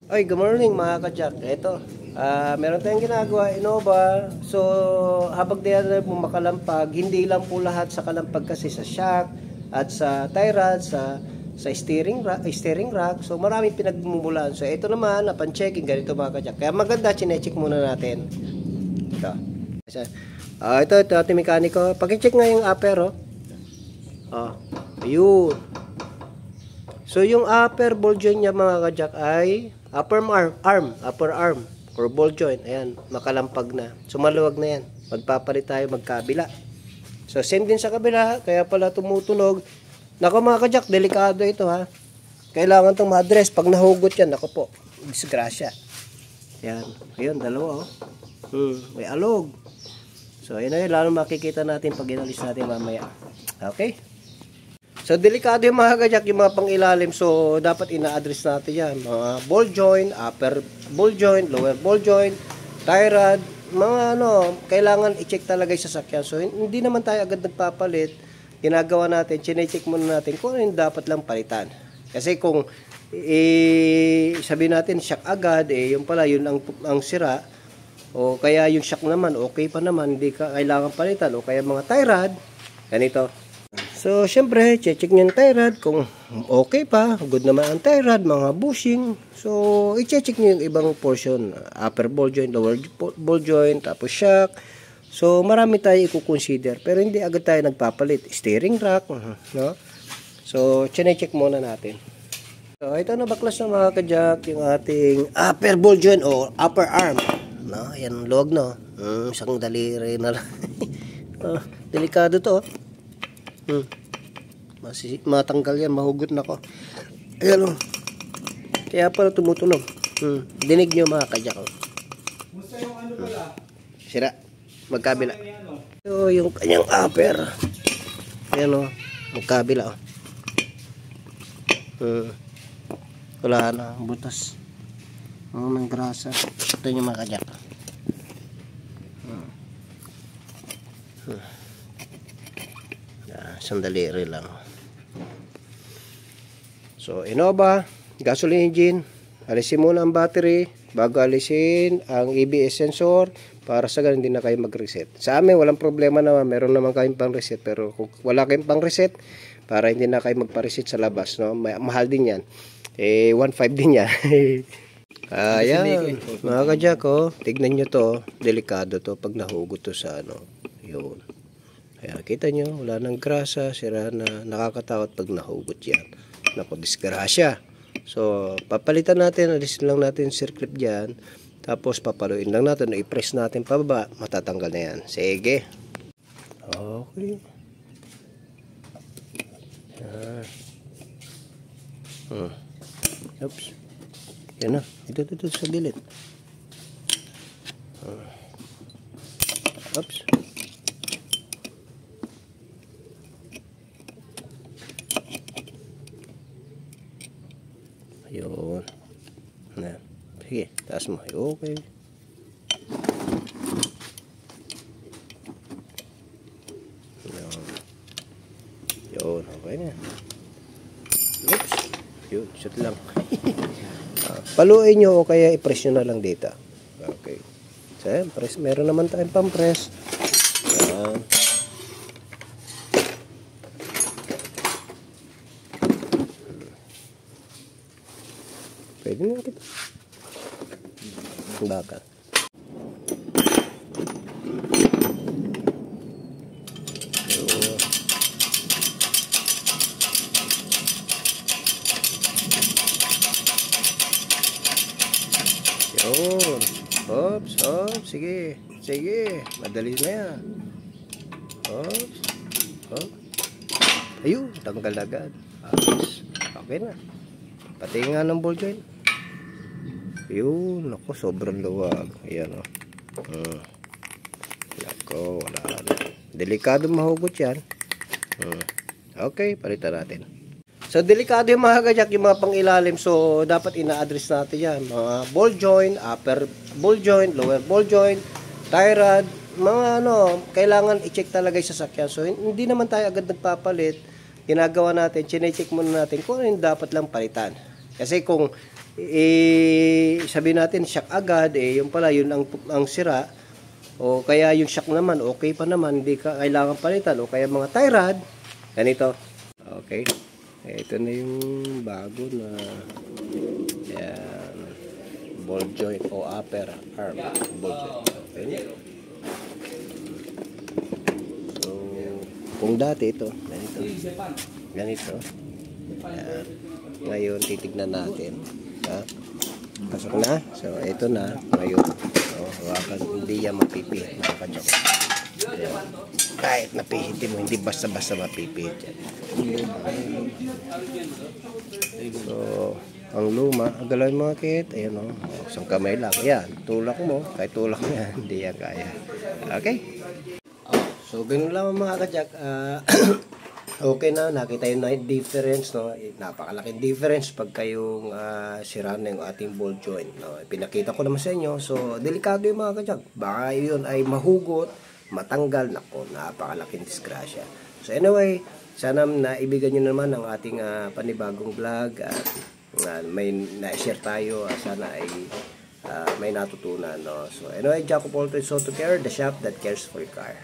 Ay, good morning mga ka-Jack. Ito, meron tayong ginagawa, Innova. So, habang diyan mo makalampag, hindi lang po lahat sa kalampag kasi sa shock at sa tie rod, sa steering rack. So, maraming pinagmumulan. So, ito naman, napan-checking, ganito mga ka-Jack. Kaya maganda, chinecheck muna natin. Ito. Ito ating mekaniko. Pag-check nga yung upper, ayun. So, yung upper ball joint niya mga ka-Jack ay upper arm or ball joint. Ayan, makalampag na. So, maluwag na yan. Magpapalit tayo magkabila. So, same din sa kabila. Kaya pala tumutunog. Nako mga ka-Jack, delikado ito ha. Kailangan itong ma-address. Pag nahugot yan, nako po, disgrasya. Ayan, ayun, dalawa may alog. So, ayun na yun. Lalo makikita natin pag inalis natin mamaya. Okay? So, delikado yung mga ka-Jack, yung mga pangilalim. So, dapat ina-address natin yan. Mga ball joint, upper ball joint, lower ball joint, tie rod, mga kailangan i-check talaga yung sasakyan. So, hindi naman tayo agad nagpapalit. Ginagawa natin, chine-check muna natin kung ano yung dapat lang palitan. Kasi kung sabihin natin, shock agad, yung pala, yun ang sira. O kaya yung shock naman, okay pa naman, hindi ka kailangan palitan. O kaya mga tie rod, ganito. So, syempre, check nyo yung tie rod kung okay pa, good naman ang tie rod, mga bushing. So, i-check nyo yung ibang portion, upper ball joint, lower ball joint, tapos shock. So, marami tayo i-consider, pero hindi agad tayo nagpapalit. Steering rack, no? So, check muna natin. So, ito na baklas na mga ka-Jack, yung ating upper ball joint o upper arm. No? Yan, luwag, no? Isang daliri na lang. Delikado to, matanggal yan, mahugot na ko. Ayan kaya pala tumutunog. Dinig nyo mga ka-Jack. Musta yung ano pala? Sira, magkabila. So yung kanyang upper, ayan magkabila. Wala na, butas ng grasa. Ito yung mga ka-Jack. Sandali lang. So, Innova, gasoline engine, alisin muna ang battery bago alisin ang ABS sensor para sa ganun hindi na kayo mag-reset. Sa amin, walang problema naman. Meron naman kayong pang-reset. Pero kung wala kayong pang-reset, para hindi na kayo magpa-reset sa labas, no? Mahal din yan. 1.5 din yan. Ayan. Mga ka-Jack, tignan nyo to. Delikado to pag nahugot to sa yun. Kaya kita nyo, wala nang grasa, sira na, nakakatakot pag nahugot yan. Naku, disgrasya. So, papalitan natin, alisin lang natin circlip dyan. Tapos, papaluin lang natin, i-press natin pababa, matatanggal na yan. Sige. Okay. Oops. Yan na, ito sa gilid. Oops. Ayun. Na. Sige, taas mo. Okay. Yun, okay na. Oops. Yun, shoot lang. Paluin nyo o kaya i-press nyo na lang dito. Okay. So, press. Meron naman tayong pang-press. Yan. Pwede na kita. Bakal. Yun. Oops. Sige. Madali na yan. Oops. Ayun. Tanggal agad. Okay na. Pati nga ng ball joint. Yun, ako sobrang luwag. Ayan Ako, wala na. Delikado mahugot yan. Okay, palitan natin. So, delikado yung mga ka-Jack, yung mga pangilalim. So, dapat ina-address natin yan. Mga ball joint, upper ball joint, lower ball joint, tie rod, mga kailangan i-check talaga yung sasakyan. So, hindi naman tayo agad nagpapalit. Ginagawa natin, chine-check muna natin kung ano yung dapat lang palitan. Kasi kung sabihin natin shock agad, yung pala yun ang sira, o kaya yung shock naman okay pa naman, hindi ka kailangan palitan, o kaya mga tie rod ganito. Okay, ito na yung bago na yan, ball joint o upper arm ball joint. Okay, so kung dati ito ganito yan. Ngayon titignan natin, pasok na. So ito na ngayon. So hawakan, hindi yan mapipihit mga kadyok. Kahit napihitin mo, hindi basta-basta mapipihit yan. So ang luma, ang galawin mga kit, ayan o, isang kamay lang. Ayan, tulak mo, kahit tulak mo yan, hindi yan kaya. Okay, so ganun lang mga kadyak. Okay na, nakita yung difference, no? Napakalaking difference pag kayong sira na yung ating ball joint, no? Pinakita ko naman sa inyo. So delikado yung mga kadyak, baka yun ay mahugot, matanggal, nako, napakalaking disgrasya. So anyway, sana naibigan nyo naman ang ating panibagong vlog at may na-share tayo. Sana ay may natutunan, no? So anyway, Jacob Alto Soto Care, the shop that cares for your car.